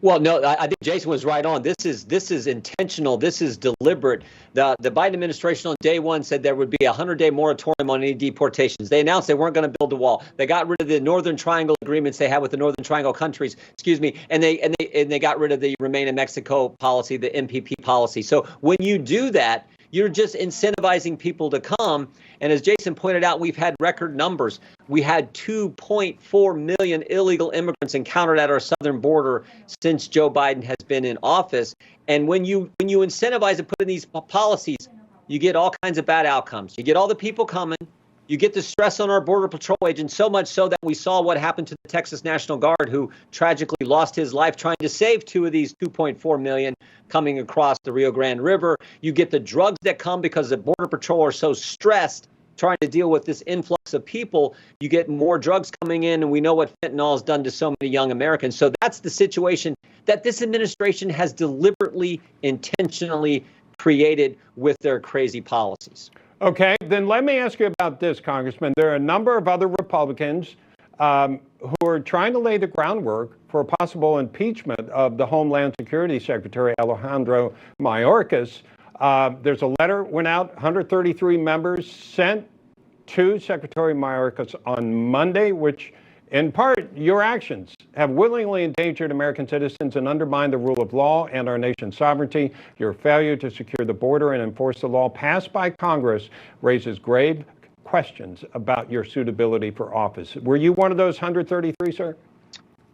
Well, no, I think Jason was right on. This is intentional. This is deliberate. The Biden administration on day one said there would be a 100-day moratorium on any deportations. They announced they weren't going to build a wall. They got rid of the Northern Triangle agreements they had with the Northern Triangle countries. Excuse me, and they got rid of the Remain in Mexico policy, the MPP policy. So when you do that, you're just incentivizing people to come. And as Jason pointed out, we've had record numbers. We had 2.4 million illegal immigrants encountered at our southern border since Joe Biden has been in office. And when you incentivize and put in these policies, you get all kinds of bad outcomes. You get all the people coming. You get the stress on our Border Patrol agents, so much so that we saw what happened to the Texas National Guard, who tragically lost his life trying to save two of these 2.4 million coming across the Rio Grande River. You get the drugs that come because the Border Patrol are so stressed trying to deal with this influx of people. You get more drugs coming in, and we know what fentanyl has done to so many young Americans. So that's the situation that this administration has deliberately, intentionally created with their crazy policies. Okay, then let me ask you about this, Congressman. There are a number of other Republicans who are trying to lay the groundwork for a possible impeachment of the Homeland Security Secretary, Alejandro Mayorkas. There's a letter went out, 133 members sent to Secretary Mayorkas on Monday, which in part, your actions have willingly endangered American citizens and undermined the rule of law and our nation's sovereignty. Your failure to secure the border and enforce the law passed by Congress raises grave questions about your suitability for office. Were you one of those 133, sir?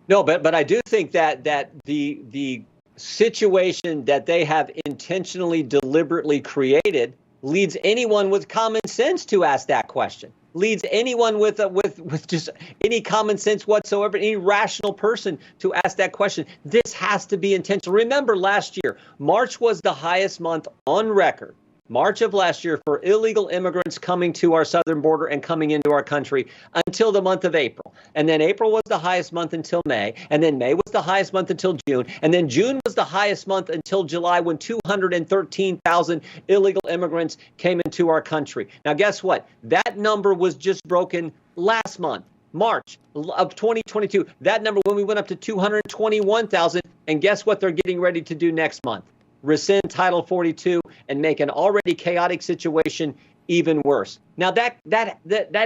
No, but I do think that the situation that they have intentionally, deliberately created leads anyone with common sense to ask that question. Leads anyone with just any common sense whatsoever, any rational person to ask that question. This has to be intentional. Remember last year, March was the highest month on record. March of last year for illegal immigrants coming to our southern border and coming into our country until the month of April. And then April was the highest month until May. And then May was the highest month until June. And then June was the highest month until July, when 213,000 illegal immigrants came into our country. Now, guess what? That number was just broken last month, March of 2022. That number, when we went up to 221,000. And guess what they're getting ready to do next month? Rescind Title 42 and make an already chaotic situation even worse. Now that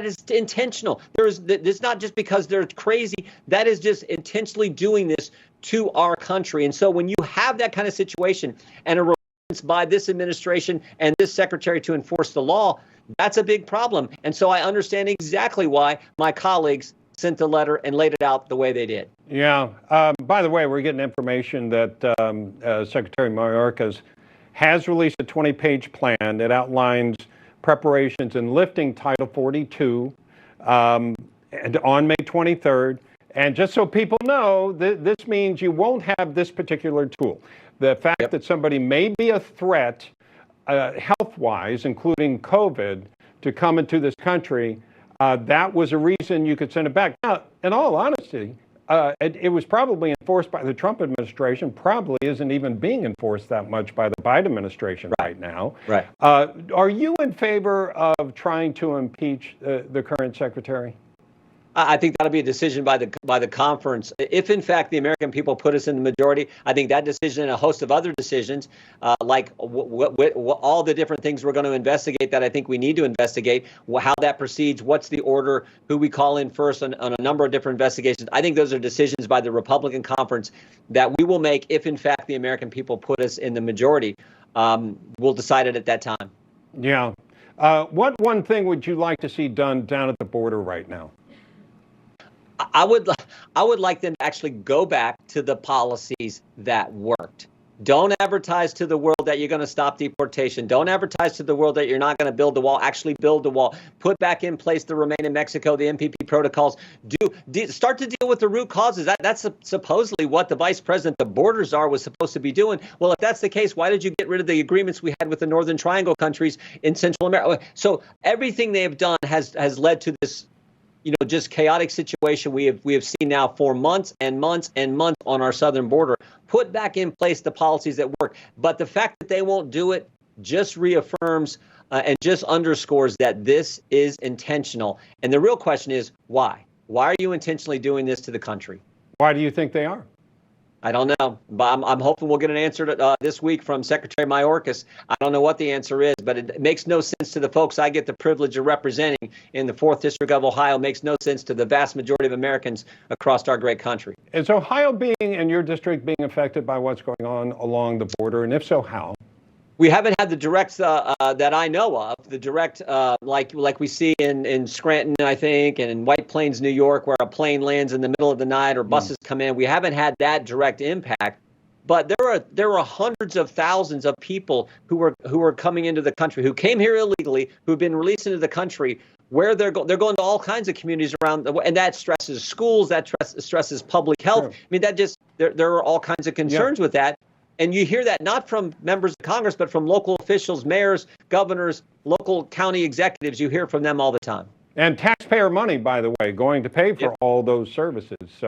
is intentional. It's not just because they're crazy. That is just intentionally doing this to our country. And so when you have that kind of situation and a reluctance by this administration and this secretary to enforce the law, that's a big problem. And so I understand exactly why my colleagues sent the letter and laid it out the way they did. Yeah. By the way, we're getting information that Secretary Mayorkas has released a 20-page plan that outlines preparations in lifting Title 42 and on May 23rd. And just so people know, this means you won't have this particular tool. The fact that somebody may be a threat health-wise, including COVID, to come into this country, that was a reason you could send it back. Now, in all honesty, it was probably enforced by the Trump administration, probably isn't even being enforced that much by the Biden administration right now. Right. Are you in favor of trying to impeach the current secretary? I think that'll be a decision by the conference. If, in fact, the American people put us in the majority, I think that decision and a host of other decisions, like all the different things we're going to investigate that I think we need to investigate, how that proceeds, what's the order, who we call in first on a number of different investigations. I think those are decisions by the Republican conference that we will make if, in fact, the American people put us in the majority. We'll decide it at that time. Yeah. What one thing would you like to see done down at the border right now? I would like them to actually go back to the policies that worked. Don't advertise to the world that you're going to stop deportation. Don't advertise to the world that you're not going to build the wall. Actually build the wall. Put back in place the Remain in Mexico, the MPP protocols. Start to deal with the root causes. That's supposedly what the vice president, the border czar, was supposed to be doing. Well, if that's the case, why did you get rid of the agreements we had with the Northern Triangle countries in Central America? So everything they have done has led to this, just chaotic situation we have seen now for months and months and months on our southern border. Put back in place the policies that work. But the fact that they won't do it just reaffirms and just underscores that this is intentional. And the real question is, why? Why are you intentionally doing this to the country? Why do you think they are? I don't know, but I'm hoping we'll get an answer this week from Secretary Mayorkas. I don't know what the answer is, but it makes no sense to the folks I get the privilege of representing in the 4th District of Ohio. It makes no sense to the vast majority of Americans across our great country. Is Ohio being, and your district, being affected by what's going on along the border? And if so, how? We haven't had the direct that I know of, the direct like we see in Scranton, I think, and in White Plains, New York, where a plane lands in the middle of the night or buses come in. We haven't had that direct impact, but there are hundreds of thousands of people who are coming into the country, who came here illegally, who've been released into the country, where they're going to all kinds of communities around, and that stresses schools, that stresses public health. Sure. I mean, that just there are all kinds of concerns with that. And you hear that not from members of Congress, but from local officials, mayors, governors, local county executives. You hear from them all the time. And taxpayer money, by the way, going to pay for all those services. So